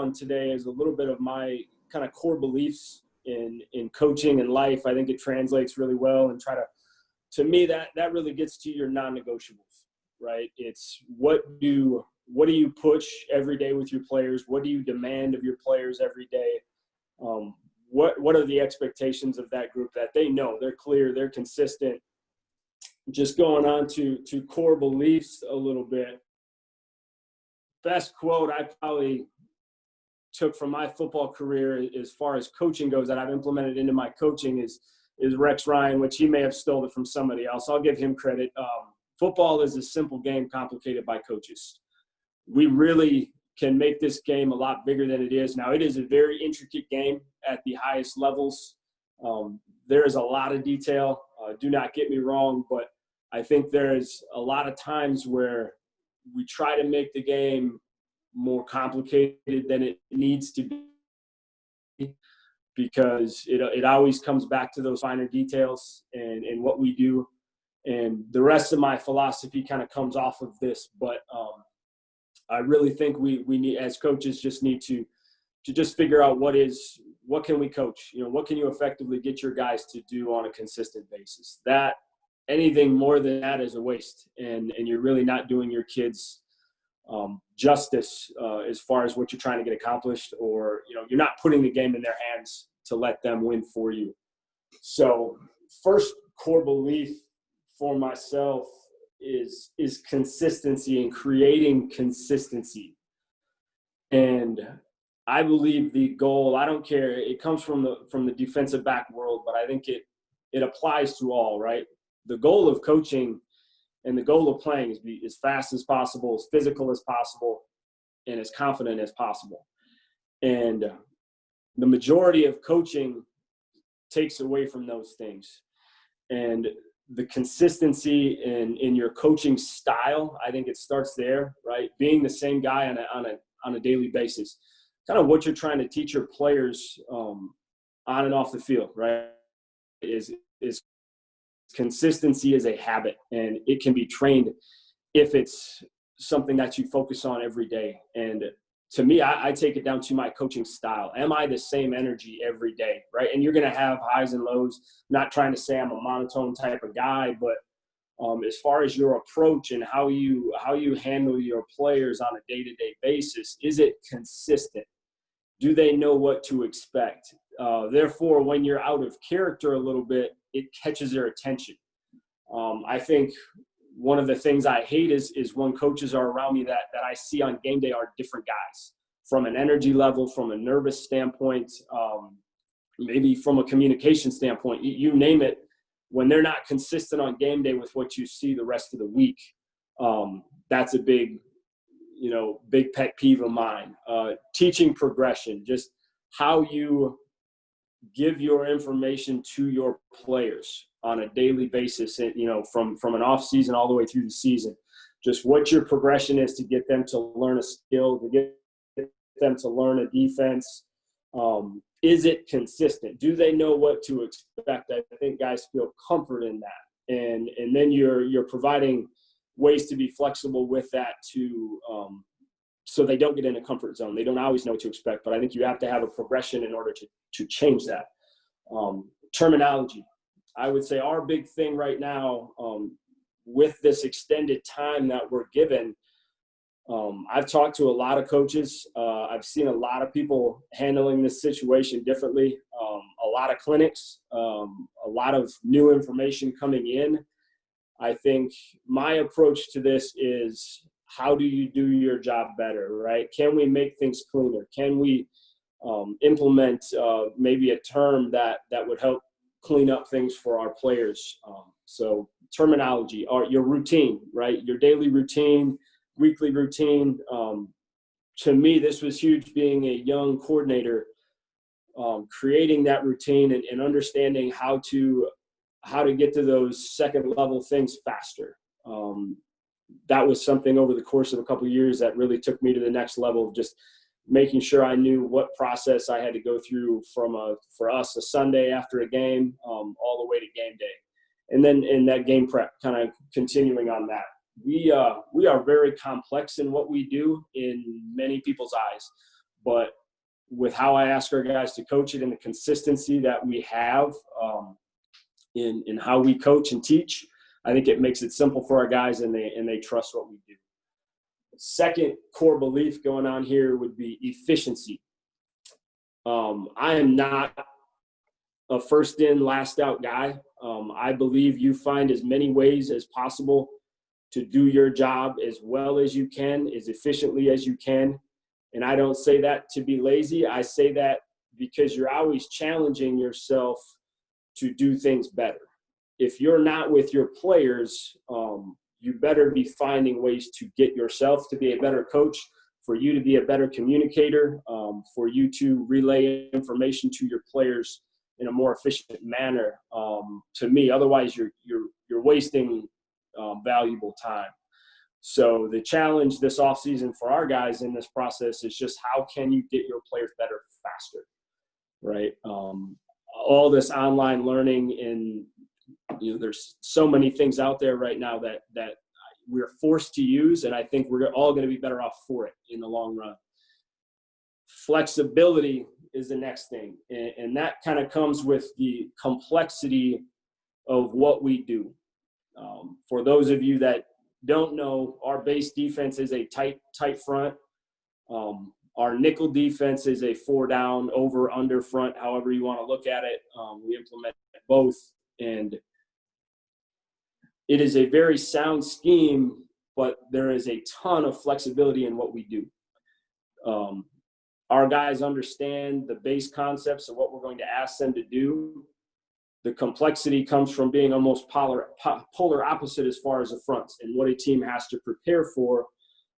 on today is a little bit of my kind of core beliefs in coaching and life. I think it translates really well, and to me, that really gets to your non-negotiables, right? It's what do you push every day with your players? What do you demand of your players every day? What are the expectations of that group that they know, they're clear, they're consistent? Just going on to core beliefs a little bit. Best quote I probably took from my football career as far as coaching goes that I've implemented into my coaching is Rex Ryan, which he may have stolen it from somebody else. I'll give him credit. Football is a simple game complicated by coaches. We really can make this game a lot bigger than it is. Now, it is a very intricate game at the highest levels. There is a lot of detail. Do not get me wrong, but I think there's a lot of times where we try to make the game more complicated than it needs to be, because it always comes back to those finer details and what we do. And the rest of my philosophy kind of comes off of this, but I really think we need, as coaches, just need to just figure out what can we coach? What can you effectively get your guys to do on a consistent basis? That anything more than that is a waste, and you're really not doing your kids justice as far as what you're trying to get accomplished, or you're not putting the game in their hands to let them win for you. So first core belief for myself is consistency and creating consistency. And I believe the goal, I don't care, it comes from the defensive back world, but I think it applies to all, right? The goal of coaching and the goal of playing is be as fast as possible, as physical as possible, and as confident as possible. And the majority of coaching takes away from those things. And the consistency in your coaching style, I think it starts there, right? Being the same guy on a daily basis. Kind of what you're trying to teach your players on and off the field, right? Is consistency is a habit, and it can be trained if it's something that you focus on every day. And to me, I take it down to my coaching style. Am I the same energy every day, right? And you're going to have highs and lows. Not trying to say I'm a monotone type of guy, but as far as your approach and how you handle your players on a day-to-day basis, is it consistent? Do they know what to expect? Therefore, when you're out of character a little bit, it catches their attention. I think one of the things I hate is when coaches are around me that I see on game day are different guys, from an energy level, from a nervous standpoint, maybe from a communication standpoint, you name it. When they're not consistent on game day with what you see the rest of the week, that's a big pet peeve of mine. Teaching progression, just how you give your information to your players on a daily basis, and from an off season all the way through the season, just what your progression is to get them to learn a skill, to get them to learn a defense. Is it consistent? Do they know what to expect? I think guys feel comfort in that, and then you're providing ways to be flexible with that to so they don't get in a comfort zone. They don't always know what to expect, but I think you have to have a progression in order to change that. Terminology. I would say our big thing right now, with this extended time that we're given, I've talked to a lot of coaches. I've seen a lot of people handling this situation differently. A lot of clinics, a lot of new information coming in. I think my approach to this is, how do you do your job better, right? Can we make things cleaner? Can we implement maybe a term that would help clean up things for our players? So terminology, or your routine, right? Your daily routine, weekly routine. To me, this was huge being a young coordinator, creating that routine and understanding how to get to those second level things faster. That was something over the course of a couple of years that really took me to the next level of just making sure I knew what process I had to go through for us a Sunday after a game, all the way to game day. And then in that game prep, kind of continuing on that. We are very complex in what we do in many people's eyes, but with how I ask our guys to coach it and the consistency that we have in how we coach and teach, I think it makes it simple for our guys, and they trust what we do. Second core belief going on here would be efficiency. I am not a first in, last out guy. I believe you find as many ways as possible to do your job as well as you can, as efficiently as you can. And I don't say that to be lazy. I say that because you're always challenging yourself to do things better. If you're not with your players, you better be finding ways to get yourself to be a better coach, for you to be a better communicator, for you to relay information to your players in a more efficient manner. To me, otherwise you're wasting valuable time. So the challenge this offseason for our guys in this process is just how can you get your players better faster, right? All this online learning, and there's so many things out there right now that we're forced to use, and I think we're all going to be better off for it in the long run. Flexibility is the next thing, and that kind of comes with the complexity of what we do. For those of you that don't know, our base defense is a tight front. Our nickel defense is a 4-down, over, under front, however you want to look at it. We implement both, and it is a very sound scheme, but there is a ton of flexibility in what we do. Our guys understand the base concepts of what we're going to ask them to do. The complexity comes from being almost polar opposite as far as the fronts and what a team has to prepare for.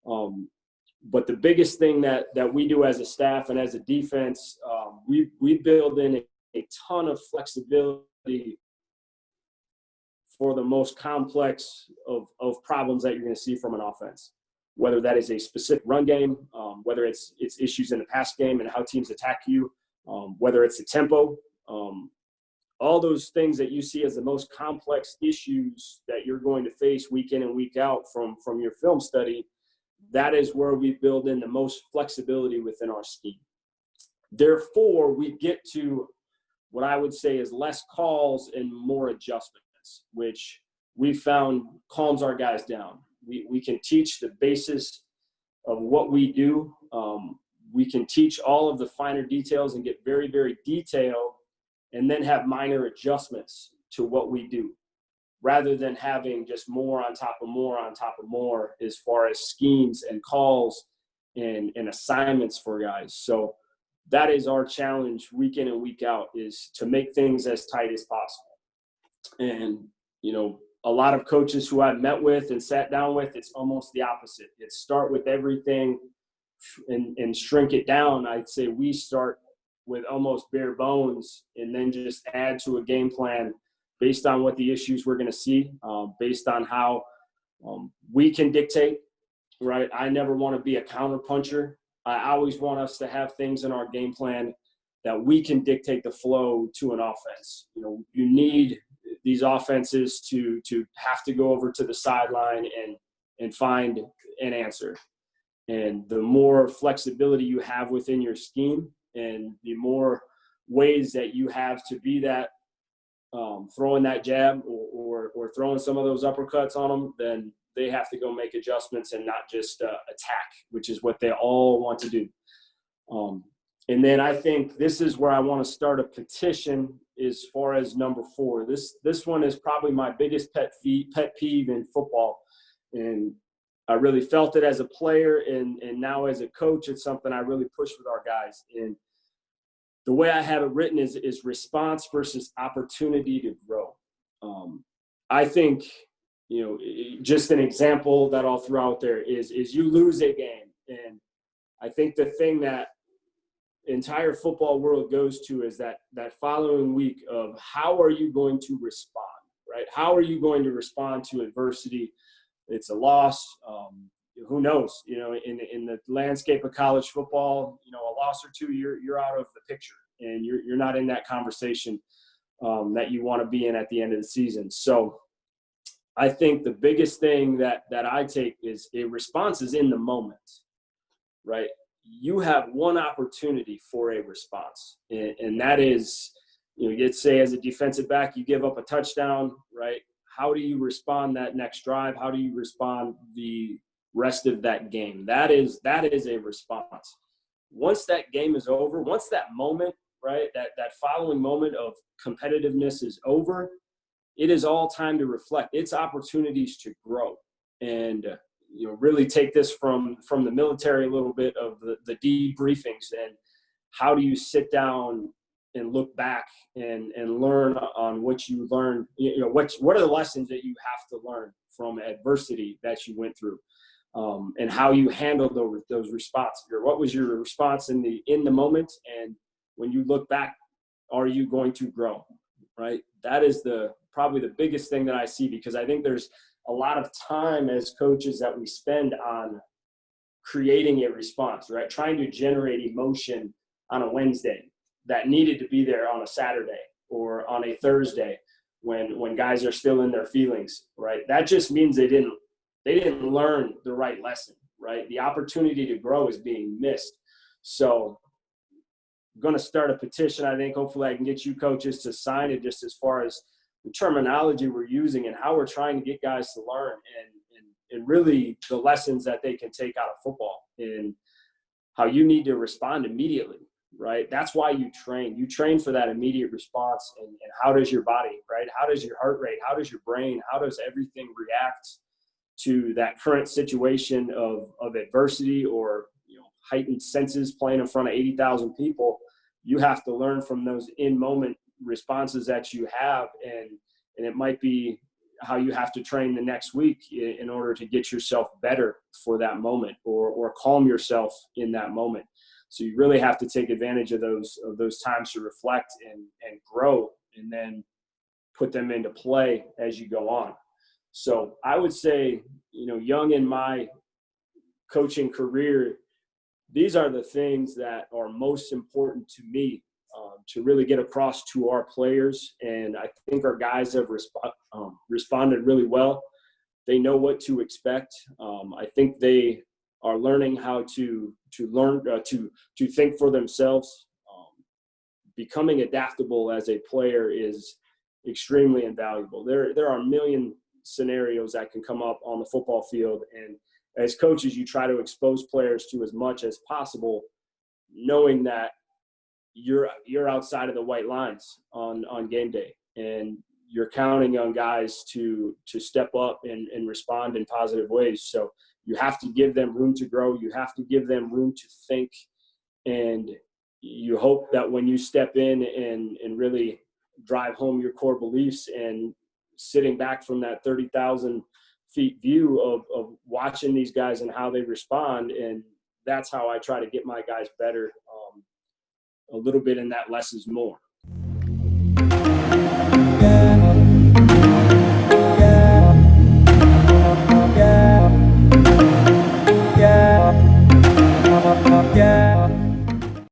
But the biggest thing that we do as a staff and as a defense, we build in a ton of flexibility for the most complex of problems that you're going to see from an offense, whether that is a specific run game, whether it's issues in the pass game and how teams attack you, whether it's the tempo, all those things that you see as the most complex issues that you're going to face week in and week out from your film study. That is where we build in the most flexibility within our scheme. Therefore, we get to what I would say is less calls and more adjustments, which we found calms our guys down. We can teach the basis of what we do. We can teach all of the finer details and get very, very detailed, and then have minor adjustments to what we do, rather than having just more on top of more on top of more as far as schemes and calls and assignments for guys. So that is our challenge week in and week out, is to make things as tight as possible. And, a lot of coaches who I've met with and sat down with, it's almost the opposite. It's start with everything and shrink it down. I'd say we start with almost bare bones and then just add to a game plan based on what the issues we're going to see, based on how we can dictate, right? I never want to be a counterpuncher. I always want us to have things in our game plan that we can dictate the flow to an offense. You need these offenses to have to go over to the sideline and find an answer. And the more flexibility you have within your scheme, and the more ways that you have to be that throwing that jab or throwing some of those uppercuts on them, then they have to go make adjustments and not just attack, which is what they all want to do. And then I think this is where I want to start a petition as far as number 4. This one is probably my biggest pet peeve in football. And I really felt it as a player, and now as a coach, it's something I really push with our guys. And the way I have it written is response versus opportunity to grow. I think, just an example that I'll throw out there is you lose a game. And I think the thing that entire football world goes to is that following week of how are you going to respond, right? How are you going to respond to adversity? It's a loss. Who knows? In the landscape of college football, a loss or two, you're out of the picture, and you're not in that conversation that you want to be in at the end of the season. So I think the biggest thing that I take is a response is in the moment, right? you have one opportunity for a response. And that is, you'd say as a defensive back, you give up a touchdown, right? How do you respond that next drive? How do you respond the rest of that game? That is a response. Once that game is over, once that moment, right, that following moment of competitiveness is over, it is all time to reflect. It's opportunities to grow. And really take this from the military a little bit of the debriefings, and how do you sit down and look back and learn on what you learned. What are the lessons that you have to learn from adversity that you went through, and how you handled those responses. What was your response in the moment, and when you look back, are you going to grow? Right? That is probably the biggest thing that I see, because I think there's a lot of time as coaches that we spend on creating a response, right? Trying to generate emotion on a Wednesday that needed to be there on a Saturday or on a Thursday when guys are still in their feelings, right? That just means they didn't learn the right lesson, right? The opportunity to grow is being missed. So I'm going to start a petition. I think hopefully I can get you coaches to sign it, just as far as the terminology we're using and how we're trying to get guys to learn, and really the lessons that they can take out of football, and how you need to respond immediately, right? That's why you train. You train for that immediate response. And how does your body, right? How does your heart rate? How does your brain? How does everything react to that current situation of adversity, or heightened senses playing in front of 80,000 people? You have to learn from those in-moment responses that you have, and it might be how you have to train the next week in order to get yourself better for that moment, or calm yourself in that moment. So you really have to take advantage of those times to reflect and grow, and then put them into play as you go on. So I would say, young in my coaching career, these are the things that are most important to me, to really get across to our players. And I think our guys have responded really well. They know what to expect. I think they are learning how to learn to think for themselves. Becoming adaptable as a player is extremely invaluable. There are a million scenarios that can come up on the football field, and as coaches, you try to expose players to as much as possible, knowing that you're outside of the white lines on game day, and you're counting on guys to step up and respond in positive ways. So you have to give them room to grow. You have to give them room to think, and you hope that when you step in and really drive home your core beliefs, and sitting back from that 30,000 feet view of watching these guys and how they respond. And that's how I try to get my guys better, a little bit in that less is more.